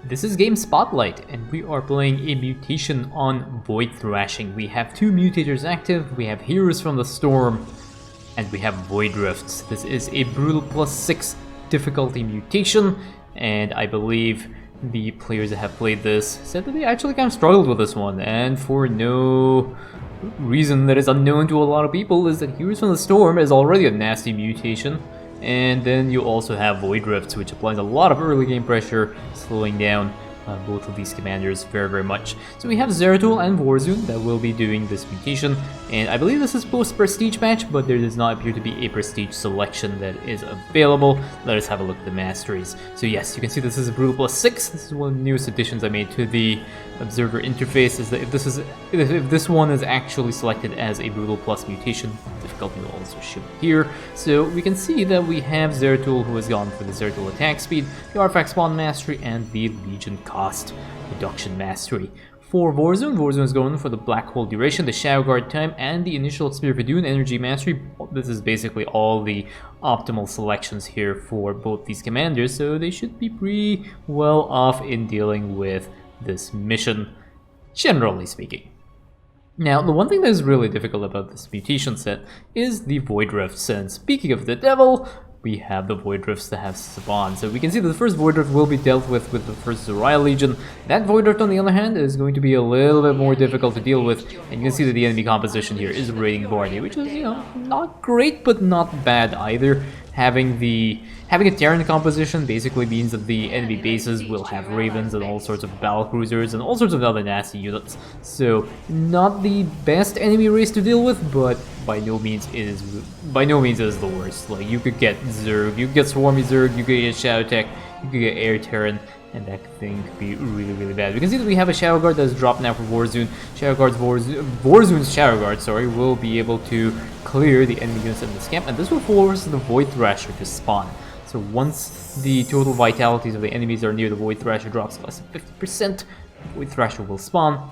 This is Game Spotlight, and we are playing a mutation on Void Thrashing. We have two mutators active, we have Heroes from the Storm, and we have Void Rifts. This is a Brutal +6 difficulty mutation, and I believe the players that have played this said that they actually kind of struggled with this one, and for no reason that is unknown to a lot of people is that Heroes from the Storm is already a nasty mutation. And then you also have Void Rifts, which applies a lot of early game pressure, slowing down both of these commanders very much. So we have Zeratul and Warzone that will be doing this mutation, and I believe this is post-prestige match, but there does not appear to be a prestige selection that is available. Let us have a look at the masteries. So yes, you can see this is a Brutal +6. This is one of the newest additions I made to the observer interface, is that if this one is actually selected as a Brutal Plus mutation, difficulty will also show here. So we can see that we have Zeratul, who has gone for the Zeratul attack speed, the artifact spawn mastery, and the Legion cost reduction mastery. For Warzone, Warzone is going for the Black Hole duration, the Shadow Guard time, and the initial Spear of Doom energy mastery. This is basically all the optimal selections here for both these commanders, so they should be pretty well off in dealing with this mission, generally speaking. Now, the one thing that is really difficult about this mutation set is the Void Rifts, and speaking of the devil, we have the Void Rifts that have spawned. So we can see that the first Void Rift will be dealt with the first Zoriah Legion. That Void Rift, on the other hand, is going to be a little bit more difficult to deal with, and you can see that the enemy composition here is raiding Barney, which is, you know, not great, but not bad either. Having a Terran composition basically means that the enemy bases will have Ravens and all sorts of battle cruisers and all sorts of other nasty units. So not the best enemy race to deal with, but by no means is the worst. Like, you could get Zerg, you could get Swarmy Zerg, you could get Shadow Tech, you could get Air Terran, and that thing could be really bad. We can see that we have a Shadow Guard that is dropped now for Warzone. Warzone's Shadow Guard, will be able to clear the enemy units in this camp, and this will force the Void Thrasher to spawn. So once the total vitalities of the enemies are near the Void Thrasher drops to less than 50%, Void Thrasher will spawn.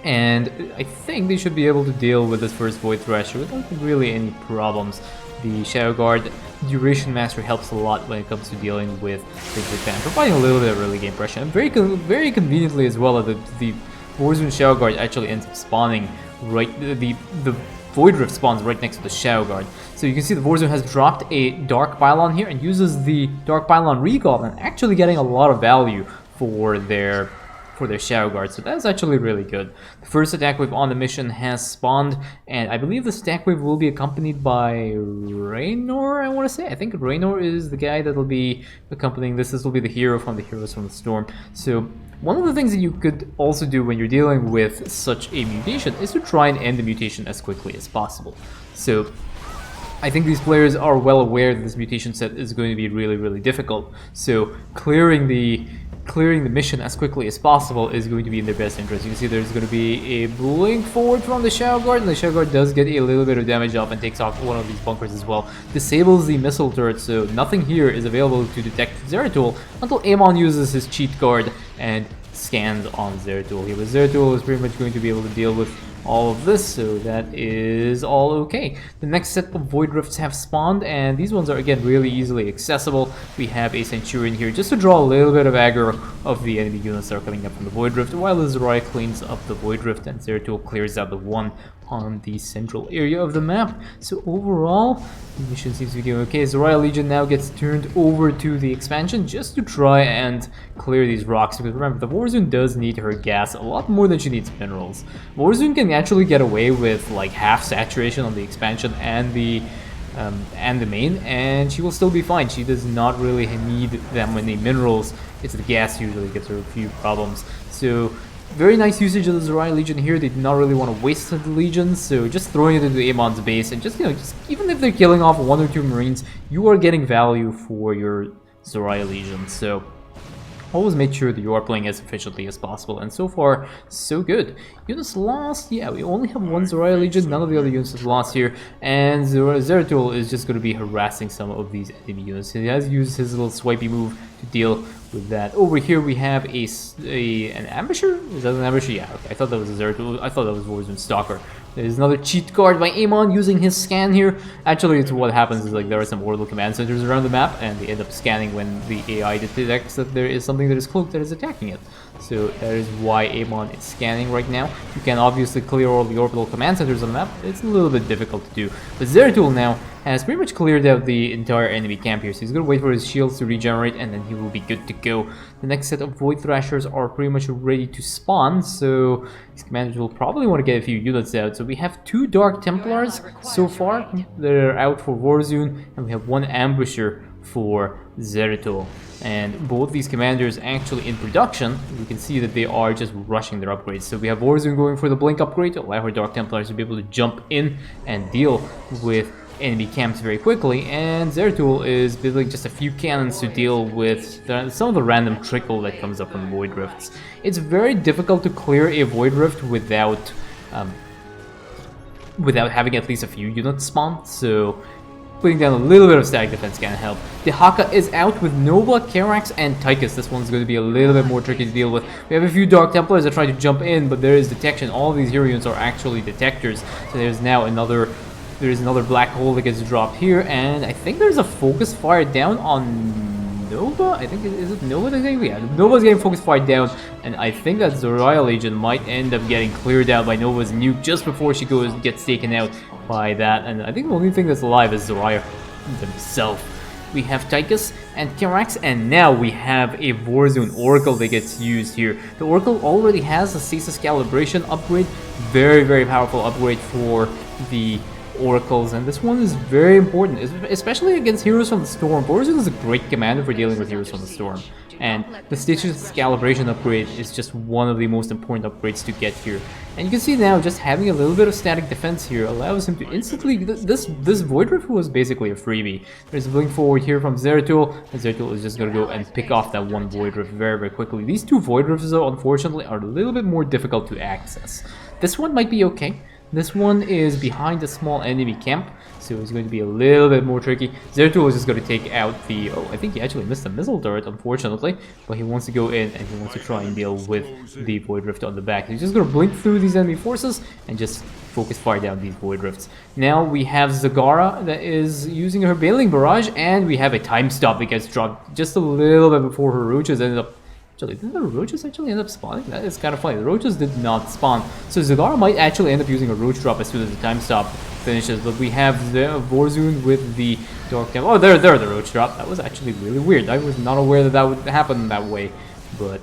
And I think they should be able to deal with this first Void Thrasher without really any problems. The Shadow Guard duration mastery helps a lot when it comes to dealing with Big Fan, providing a little bit of early game pressure. And very conveniently as well, the Warzone Shadow Guard actually ends up spawning right. The Void Rift spawns right next to the Shadow Guard. So you can see the Warzone has dropped a Dark Pylon here and uses the Dark Pylon recall and actually getting a lot of value for their Shadow Guard, so that's actually really good. The first attack wave on the mission has spawned, and I believe the stack wave will be accompanied by Raynor, I want to say. I think Raynor is the guy that will be accompanying this. This will be the hero from the Heroes from the Storm. So one of the things that you could also do when you're dealing with such a mutation is to try and end the mutation as quickly as possible. So I think these players are well aware that this mutation set is going to be really difficult, so clearing the mission as quickly as possible is going to be in their best interest. You can see there's going to be a blink forward from the Shadow Guard, and the Shadow Guard does get a little bit of damage off and takes off one of these bunkers as well. Disables the missile turret, so nothing here is available to detect Zeratul until Amon uses his cheat card and scans on Zeratul here. But Zeratul is pretty much going to be able to deal with all of this, so that is all okay. The next set of Void Rifts have spawned, and these ones are again really easily accessible. We have a Centurion here just to draw a little bit of aggro of the enemy units that are coming up from the Void Rift, while the Zoriah cleans up the Void Rift and Zeratul clears out the one on the central area of the map. So overall, the mission seems to be going okay. Zoriah Legion now gets turned over to the expansion just to try and clear these rocks, because remember, the Warzone does need her gas a lot more than she needs minerals. Warzone can actually get away with like half saturation on the expansion and the main, and she will still be fine. She does not really need that many minerals. It's the gas usually gives her a few problems. So very nice usage of the Zoriah Legion here. They did not really want to waste the Legion, so just throwing it into Amon's base, and just even if they're killing off 1 or 2 Marines, you are getting value for your Zoriah Legion. So always make sure that you are playing as efficiently as possible, and so far, so good. Units lost, yeah, we only have 1 Zoriah Legion, none of the other units is lost here, and Zeratul is just going to be harassing some of these enemy units. He has used his little swipey move to deal with that. Over here we have an ambusher? Is that an ambusher? Yeah, okay, I thought that was a Zeratul. I thought that was Warzone Stalker. There's another cheat card by Amon using his scan here. Actually, it's what happens is like there are some orbital command centers around the map, and they end up scanning when the AI detects that there is something that is cloaked that is attacking it. So that is why Amon is scanning right now. You can obviously clear all the orbital command centers on the map. It's a little bit difficult to do. But Zeratul now has pretty much cleared out the entire enemy camp here. So he's going to wait for his shields to regenerate, and then he will be good to go. The next set of Void Thrashers are pretty much ready to spawn, so his commanders will probably want to get a few units out. So we have 2 Dark Templars so far that are out for Warzone, and we have 1 Ambusher for Zeratul. And both these commanders actually in production, you can see that they are just rushing their upgrades. So we have Warzone going for the Blink upgrade to allow her Dark Templars to be able to jump in and deal with enemy camps very quickly, and Zeratul is building just a few cannons to deal with some of the random trickle that comes up from Void Rifts. It's very difficult to clear a Void Rift without having at least a few units spawn, so putting down a little bit of static defense can help. The Haka is out with Nova, Karax, and Tychus. This one's going to be a little bit more tricky to deal with. We have a few Dark Templars that try to jump in, but there is detection. All of these hero units are actually detectors, so there's now another black hole that gets dropped here, and I think there's a focus fire down on Nova. I think is it Nova? I think, yeah, Nova's getting focus fire down, and I think that Zoraya Legion might end up getting cleared out by Nova's nuke just before she gets taken out by that. And I think the only thing that's alive is Zoraya himself. We have Tychus and Karax, and now we have a Warzone Oracle that gets used here. The Oracle already has a Stasis Calibration upgrade, very, very powerful upgrade for the Oracles, and this one is very important, especially against Heroes from the Storm. Warzone is a great commander for dealing with Heroes from the Storm, and the Stasis Calibration upgrade is just one of the most important upgrades to get here. And you can see now, just having a little bit of static defense here allows him to instantly... This Void Rift was basically a freebie. There's a blink forward here from Zeratul, and Zeratul is just going to go and pick off that one Void Rift very, very quickly. These 2 Void Rifts, though, unfortunately, are a little bit more difficult to access. This one might be okay. This one is behind a small enemy camp, so it's going to be a little bit more tricky. Zeratul is just going to take out the... Oh, I think he actually missed the missile turret, unfortunately, but he wants to go in and he wants to try and deal with the Void Rift on the back. He's just going to blink through these enemy forces and just focus fire down these Void Rifts. Now we have Zagara that is using her Bailing Barrage, and we have a time stop that gets dropped just a little bit before her Roaches ended up... Did the Roaches actually end up spawning? That is kind of funny. The Roaches did not spawn. So Zagara might actually end up using a Roach drop as soon as the time stop finishes. But we have the Warzone with the Dark Temple. Oh, there the Roach drop. That was actually really weird. I was not aware that that would happen that way. But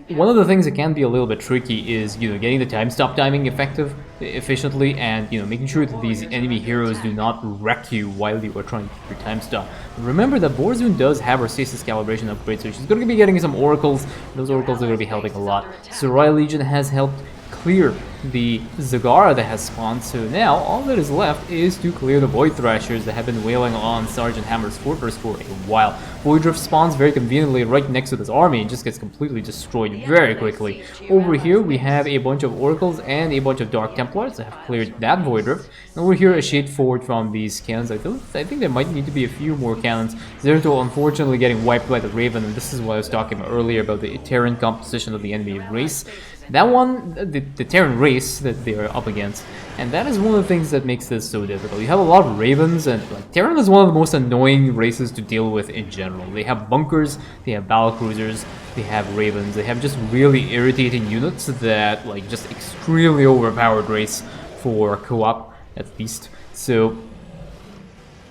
one of the things that can be a little bit tricky is, getting the time stop timing efficiently, and, making sure that these enemy heroes do not wreck you while you are trying to keep your time stop. Remember that Warzone does have her Stasis Calibration upgrade, so she's going to be getting some Oracles. Those Oracles are going to be helping a lot. Zoraya Legion has helped clear the Zagara that has spawned, so now all that is left is to clear the Void Thrashers that have been wailing on Sergeant Hammer's fortress for a while. Void Rift spawns very conveniently right next to this army and just gets completely destroyed very quickly. Over here we have a bunch of Oracles and a bunch of Dark Templars that have cleared that Void Rift. And over here a shade forward from these cannons. I think there might need to be a few more cannons. Zeratul unfortunately getting wiped by the Raven, and this is what I was talking about earlier about the Terran composition of the enemy race. That one, the Terran race that they are up against, and that is one of the things that makes this so difficult. You have a lot of Ravens, and Terran is one of the most annoying races to deal with in general. They have bunkers, they have battlecruisers, they have Ravens, they have just really irritating units that, just extremely overpowered race for co-op, at least. So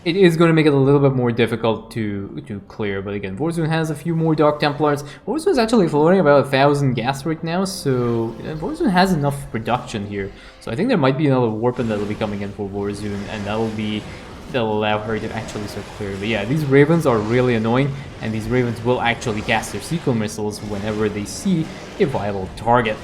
it is going to make it a little bit more difficult to clear, but again, Warzone has a few more Dark Templars. Warzone is actually floating about 1,000 gas right now, so Warzone has enough production here. So I think there might be another Warpin that'll be coming in for Warzone, and that'll allow her to actually start clearing. But yeah, these Ravens are really annoying, and these Ravens will actually cast their sequel missiles whenever they see a viable target.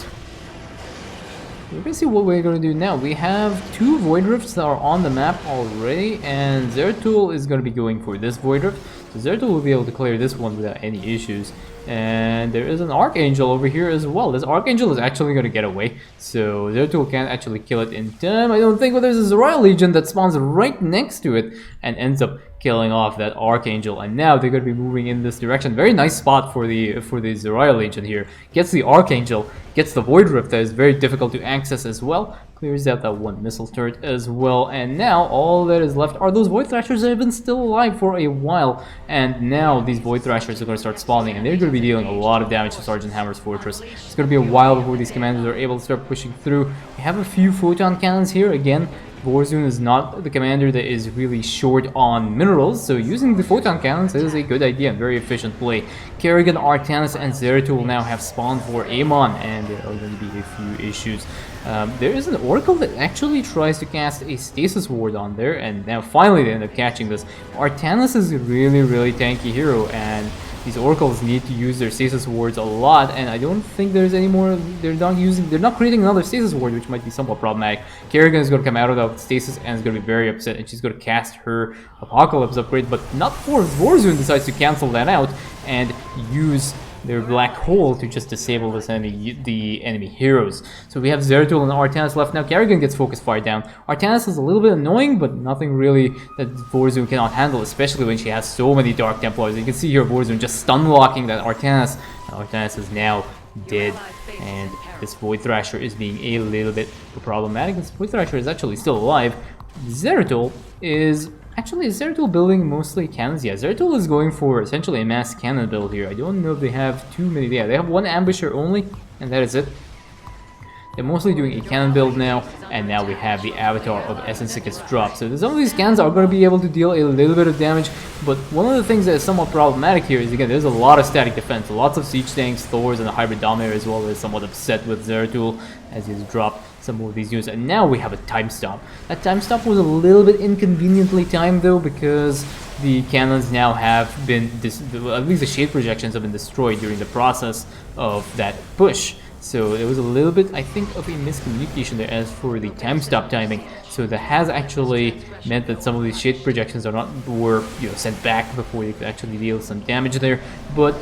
We're gonna see what we're gonna do now. We have 2 Void Rifts that are on the map already, and Zeratul is gonna be going for this Void Rift. So Zeratul will be able to clear this one without any issues. And there is an Archangel over here as well. This Archangel is actually gonna get away, so Zeratul can't actually kill it in time, I don't think, but there's a Zoraya Legion that spawns right next to it and ends up killing off that Archangel, and now they're going to be moving in this direction. Very nice spot for the Zoraya Legion here. Gets the Archangel, gets the Void Rift that is very difficult to access as well, Clears out that one missile turret as well, and now all that is left are those Void Thrashers that have been still alive for a while, and now these Void Thrashers are going to start spawning, and they're going to be dealing a lot of damage to Sergeant Hammer's fortress. It's going to be a while before these commanders are able to start pushing through. We have a few photon cannons here. Again, Warzone is not the commander that is really short on minerals, so using the photon cannons is a good idea and very efficient play. Kerrigan, Artanis, and Zeratul will now have spawned for Amon, and there are going to be a few issues. There is an Oracle that actually tries to cast a Stasis Ward on there, and now finally they end up catching this. Artanis is a really tanky hero, and these Oracles need to use their Stasis Wards a lot, and I don't think there's any more. They're not creating another Stasis Ward, which might be somewhat problematic. Kerrigan is going to come out of the Stasis and is going to be very upset, and she's going to cast her Apocalypse upgrade, but not before Warzone decides to cancel that out and use their black hole to just disable this the enemy heroes. So we have Zeratul and Artanis left now. Kerrigan gets focus fire down. Artanis is a little bit annoying, but nothing really that Warzone cannot handle, especially when she has so many Dark Templars. You can see here Warzone just stun locking that Artanis. Artanis is now dead, and this Void Thrasher is being a little bit problematic. This Void Thrasher is actually still alive. Zeratul is Zeratul building mostly cannons? Yeah, Zeratul is going for essentially a mass cannon build here. I don't know if they have too many. Yeah, they have one ambusher only, and that is it. They're mostly doing a cannon build now, and now we have the avatar of Essence gets dropped. So some of these cannons are going to be able to deal a little bit of damage, but one of the things that is somewhat problematic here is, again, there's a lot of static defense. Lots of siege tanks, Thors, and the Hybrid Dominator as well is somewhat upset with Zeratul as he's dropped some more of these units, and now we have a time stop. That time stop was a little bit inconveniently timed though, because the cannons now have been, at least the shade projections have been destroyed during the process of that push. So there was a little bit, I think, of a miscommunication there as for the time stop timing. So that has actually meant that some of these shade projections were sent back before they could actually deal some damage there. But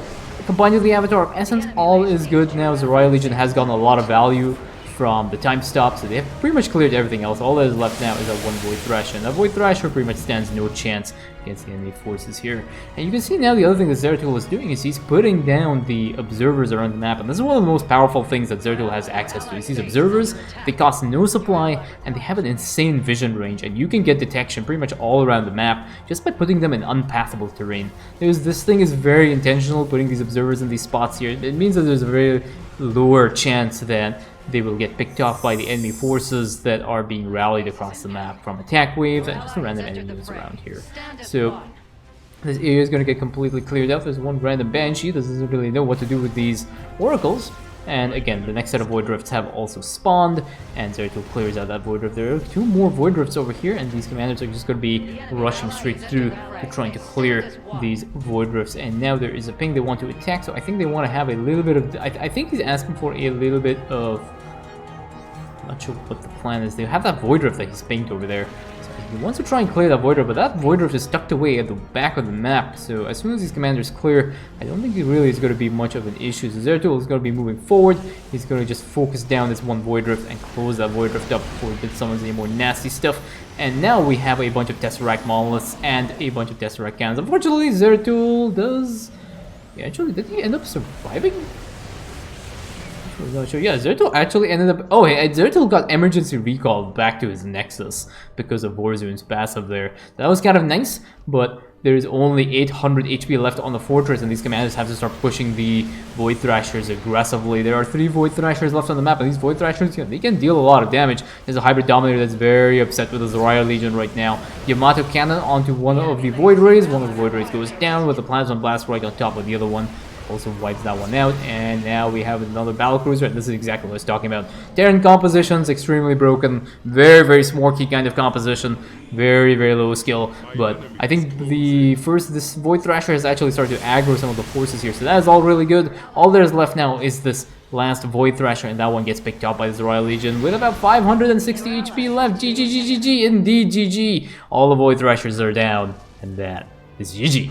combined with the Avatar of Essence, all is good now. The Royal Legion has gotten a lot of value from the time stop, so they have pretty much cleared everything else. All that is left now is that one Void Thrasher, and that Void Thrasher pretty much stands no chance against the enemy forces here. And you can see now the other thing that Zeratul is doing is he's putting down the observers around the map, and this is one of the most powerful things that Zeratul has access to. Is these observers, they cost no supply, and they have an insane vision range, and you can get detection pretty much all around the map just by putting them in unpathable terrain. This thing is very intentional, putting these observers in these spots here. It means that there's a very lower chance that they will get picked off by the enemy forces that are being rallied across the map from attack waves and just random enemies around here. So this area is going to get completely cleared out. There's one random Banshee that doesn't really know what to do with these Oracles. And again, the next set of Void Rifts have also spawned, and Zeratul clears out that Void Rift. There are two more Void Rifts over here, and these commanders are just going to be rushing straight through to trying to clear these Void Rifts. And now there is a ping they want to attack, so I think they want to have a little bit of... I think he's asking for a little bit of... I'm not sure what the plan is. They have that Void Rift that he's pinged over there. He wants to try and clear that Void Rift, but that Void Rift is tucked away at the back of the map, so as soon as these commanders clear, I don't think it really is going to be much of an issue. So Zeratul is going to be moving forward. He's going to just focus down this one Void Rift and close that Void Rift up before it summons any more nasty stuff. And now we have a bunch of Tesseract Monoliths and a bunch of Tesseract Cannons. Unfortunately, Zeratul does... Yeah, actually, did he end up surviving? Not sure. Yeah, Zeratul actually ended up... Oh, hey, Zeratul got emergency recalled back to his Nexus because of Warzone's passive there. That was kind of nice, but there is only 800 HP left on the fortress, and these commanders have to start pushing the Void Thrashers aggressively. There are 3 Void Thrashers left on the map, and these Void Thrashers, they can deal a lot of damage. There's a Hybrid Dominator that's very upset with his Royal Legion right now. Yamato Cannon onto one of the Void Rays. One of the Void Rays goes down with the Plasma Blast right on top of the other one. Also wipes that one out, and now we have another battlecruiser, and this is exactly what I was talking about. Terran compositions, extremely broken, very smorky kind of composition, very low skill, but I think this Void Thrasher has actually started to aggro some of the forces here, so that is all really good. All there's left now is this last Void Thrasher, and that one gets picked up by this Royal Legion with about 560 HP left. GG, indeed GG. All the Void Thrashers are down, and that is GG.